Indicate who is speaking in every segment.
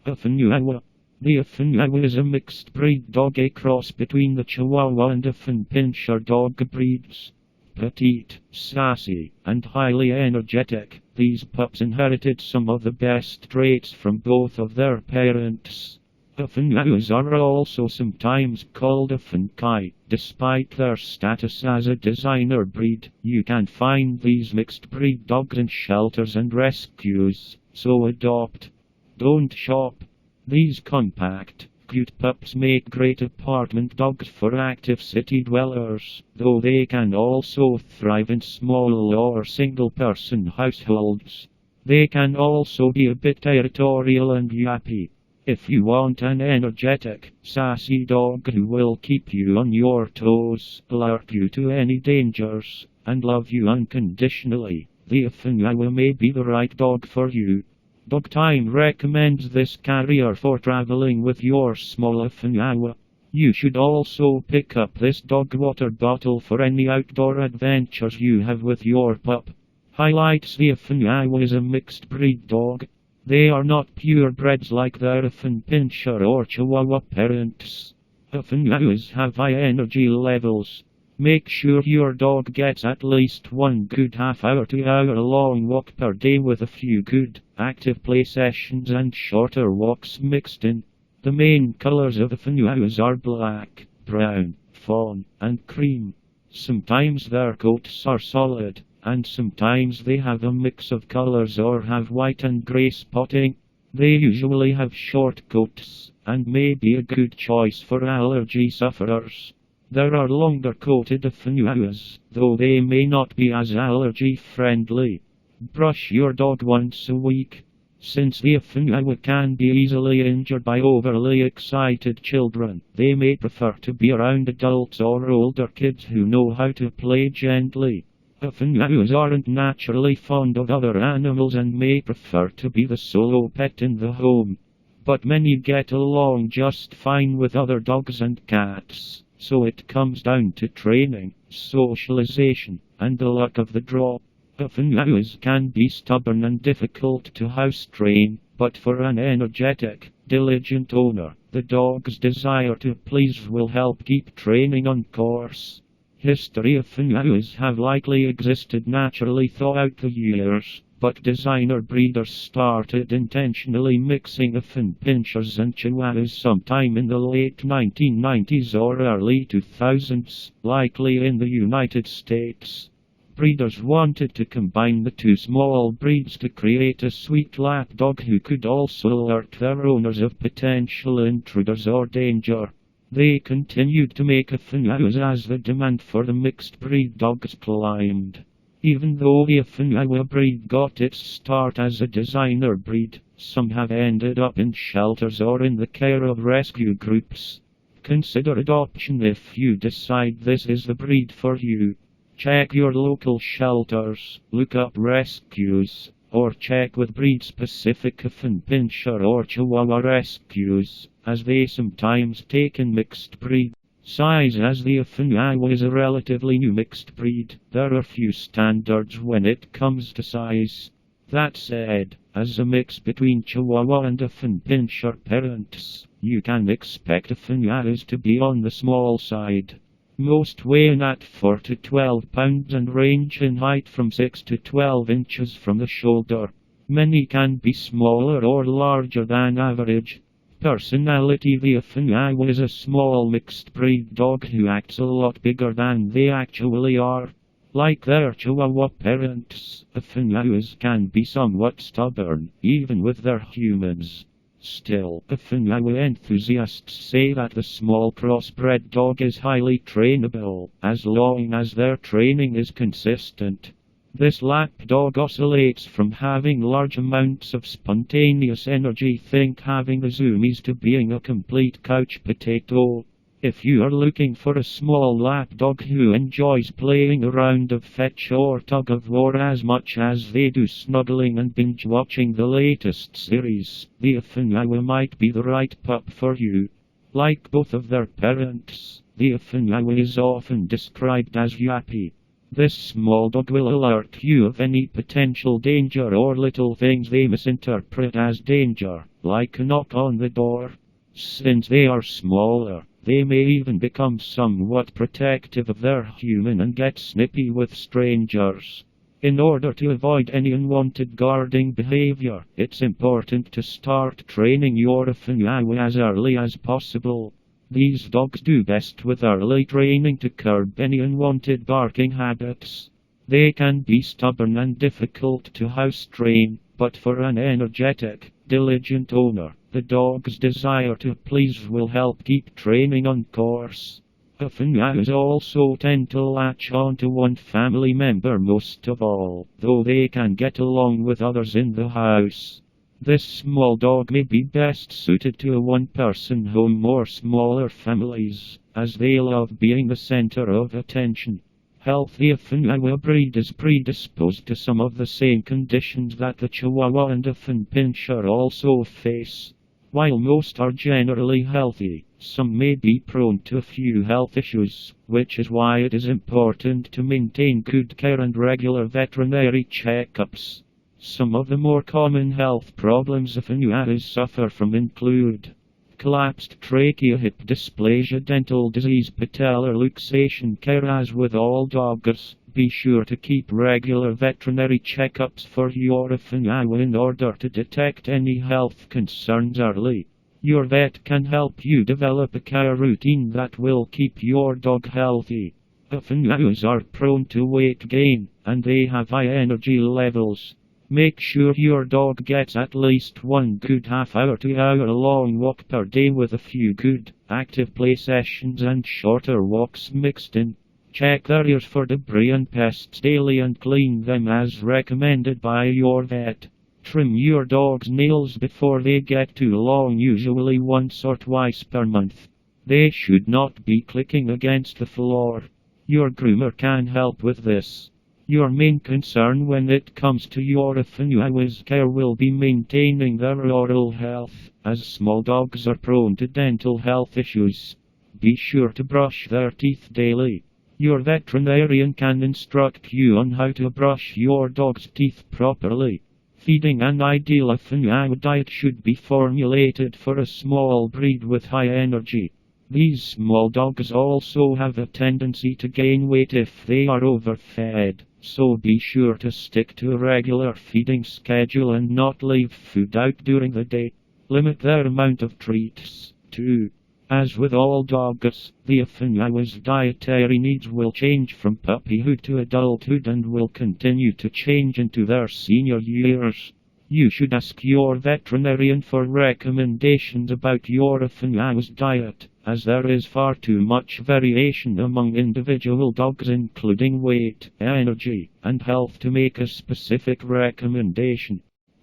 Speaker 1: Affenhuahua. The Affenhuahua is a mixed breed dog, a cross between the Chihuahua and Affenpinscher dog breeds. Petite, sassy, and highly energetic, these pups inherited some of the best traits from both of their parents. Affenhuahuas are also sometimes called Affen Chi. Despite their status as a designer breed, you can find these mixed breed dogs in shelters and rescues, so adopt. Don't shop. These compact, cute pups make great apartment dogs for active city dwellers, though they can also thrive in small or single-person households. They can also be a bit territorial and yappy. If you want an energetic, sassy dog who will keep you on your toes, alert you to any dangers, and love you unconditionally, the Affenhuahua may be the right dog for you. DogTime recommends this carrier for traveling with your small Affenhuahua. You should also pick up this dog water bottle for any outdoor adventures you have with your pup. Highlights: the Affenhuahua is a mixed breed dog. They are not purebreds like their Affenpinscher or Chihuahua parents. Affenhuahuas have high energy levels. Make sure your dog gets at least one good half-hour to hour-long walk per day with a few good, active play sessions and shorter walks mixed in. The main colors of Affenhuahuas are black, brown, fawn, and cream. Sometimes their coats are solid, and sometimes they have a mix of colors or have white and grey spotting. They usually have short coats, and may be a good choice for allergy sufferers. There are longer coated Affenhuahuas, though they may not be as allergy friendly. Brush your dog once a week. Since the Affenhuahua can be easily injured by overly excited children, they may prefer to be around adults or older kids who know how to play gently. Affenhuahuas aren't naturally fond of other animals and may prefer to be the solo pet in the home. But many get along just fine with other dogs and cats, so it comes down to training, socialization, and the luck of the draw. Affenhuahuas can be stubborn and difficult to house train, but for an energetic, diligent owner, the dog's desire to please will help keep training on course. History: Affenhuahuas have likely existed naturally throughout the years, but designer breeders started intentionally mixing Affenpinschers and Chihuahuas sometime in the late 1990s or early 2000s, likely in the United States. Breeders wanted to combine the two small breeds to create a sweet lap dog who could also alert their owners of potential intruders or danger. They continued to make Affenhuahuas as the demand for the mixed breed dogs climbed. Even though the Affenhuahua breed got its start as a designer breed, some have ended up in shelters or in the care of rescue groups. Consider adoption if you decide this is the breed for you. Check your local shelters, look up rescues, or check with breed-specific Affenpinscher or Chihuahua rescues, as they sometimes take in mixed breed. Size: as the Affenhuahua is a relatively new mixed breed, there are few standards when it comes to size. That said, as a mix between Chihuahua and Affenpinscher parents, you can expect Affenhuahuas to be on the small side. Most weigh in at 4 to 12 pounds and range in height from 6 to 12 inches from the shoulder. Many can be smaller or larger than average. Personality: the Affenhuahua is a small mixed breed dog who acts a lot bigger than they actually are. Like their Chihuahua parents, Affenhuahuas can be somewhat stubborn, even with their humans. Still, Affenhuahua enthusiasts say that the small crossbred dog is highly trainable, as long as their training is consistent. This lap dog oscillates from having large amounts of spontaneous energy, think having the zoomies, to being a complete couch potato. If you are looking for a small lap dog who enjoys playing a round of fetch or tug of war as much as they do snuggling and binge watching the latest series, the Affenhuahua might be the right pup for you. Like both of their parents, the Affenhuahua is often described as yappy. This small dog will alert you of any potential danger or little things they misinterpret as danger, like a knock on the door. Since they are smaller, they may even become somewhat protective of their human and get snippy with strangers. In order to avoid any unwanted guarding behavior, it's important to start training your Affenhuahua as early as possible. These dogs do best with early training to curb any unwanted barking habits. They can be stubborn and difficult to house train, but for an energetic, diligent owner, the dog's desire to please will help keep training on course. Affenhuahas also tend to latch on to one family member most of all, though they can get along with others in the house. This small dog may be best suited to a one-person home or smaller families, as they love being the center of attention. Healthy Affenhuahua breed is predisposed to some of the same conditions that the Chihuahua and Affenpinscher also face. While most are generally healthy, some may be prone to a few health issues, which is why it is important to maintain good care and regular veterinary checkups. Some of the more common health problems Affenhuahas suffer from include collapsed trachea, hip dysplasia, dental disease, patellar luxation. Care as with all dogs, be sure to keep regular veterinary checkups for your Affenhuahua in order to detect any health concerns early. Your vet can help you develop a care routine that will keep your dog healthy. Affenhuahas are prone to weight gain, and they have high energy levels. Make sure your dog gets at least one good half-hour to hour-long walk per day with a few good, active play sessions and shorter walks mixed in. Check their ears for debris and pests daily and clean them as recommended by your vet. Trim your dog's nails before they get too long, usually once or twice per month. They should not be clicking against the floor. Your groomer can help with this. Your main concern when it comes to your Affenhuahua's care will be maintaining their oral health, as small dogs are prone to dental health issues. Be sure to brush their teeth daily. Your veterinarian can instruct you on how to brush your dog's teeth properly. Feeding an ideal Affenhuahua diet should be formulated for a small breed with high energy. These small dogs also have a tendency to gain weight if they are overfed, so be sure to stick to a regular feeding schedule and not leave food out during the day. Limit their amount of treats, too. As with all dogs, the Affenhuahua's dietary needs will change from puppyhood to adulthood and will continue to change into their senior years. You should ask your veterinarian for recommendations about your Affenhuahua's diet, as there is far too much variation among individual dogs including weight, energy, and health to make a specific recommendation.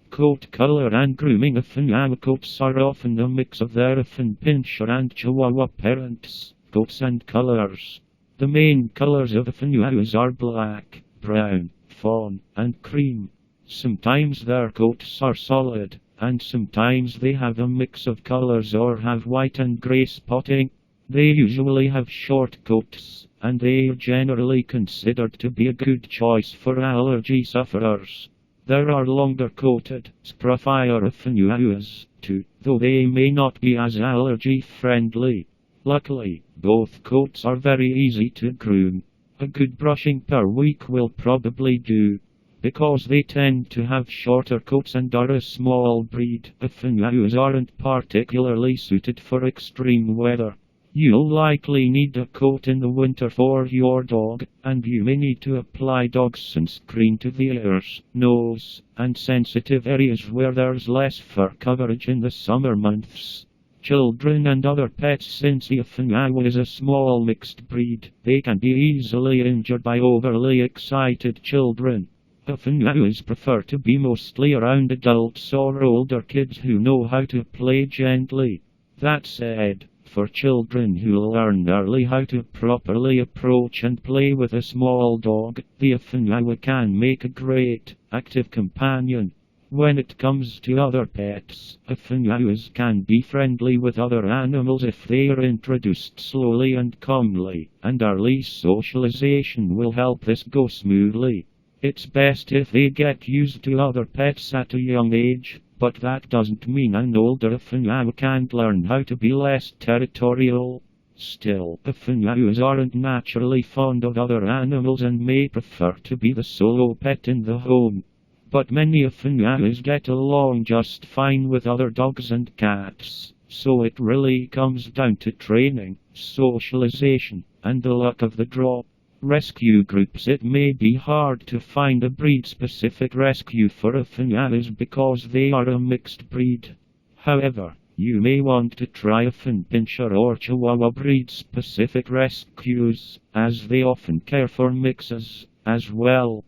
Speaker 1: Coat color and grooming. Affenhuahua coats are often a mix of their Affenpinscher and Chihuahua parents' coats and colors. The main colors of Affenhuahuas are black, brown, fawn, and cream. Sometimes their coats are solid, and sometimes they have a mix of colors or have white and gray spotting. They usually have short coats, and they are generally considered to be a good choice for allergy sufferers. There are longer-coated, scruffier Affenhuahuas, too, though they may not be as allergy-friendly. Luckily, both coats are very easy to groom. A good brushing per week will probably do. Because they tend to have shorter coats and are a small breed, Affenhuahuas aren't particularly suited for extreme weather. You'll likely need a coat in the winter for your dog, and you may need to apply dog sunscreen to the ears, nose, and sensitive areas where there's less fur coverage in the summer months. Children and other pets. Since the Affenhuahua is a small mixed breed, they can be easily injured by overly excited children. Affenhuahuas prefer to be mostly around adults or older kids who know how to play gently. That said, for children who learn early how to properly approach and play with a small dog, the Affenhuahua can make a great, active companion. When it comes to other pets, Affenhuahuas can be friendly with other animals if they are introduced slowly and calmly, and early socialization will help this go smoothly. It's best if they get used to other pets at a young age, but that doesn't mean an older Affenhuahua can't learn how to be less territorial. Still, Affenhuahuas aren't naturally fond of other animals and may prefer to be the solo pet in the home. But many Affenhuahuas get along just fine with other dogs and cats, so it really comes down to training, socialization, and the luck of the draw. Rescue groups. It may be hard to find a breed-specific rescue for Affenhuahuas because they are a mixed breed. However, you may want to try Affenpinscher or Chihuahua breed-specific rescues, as they often care for mixes as well.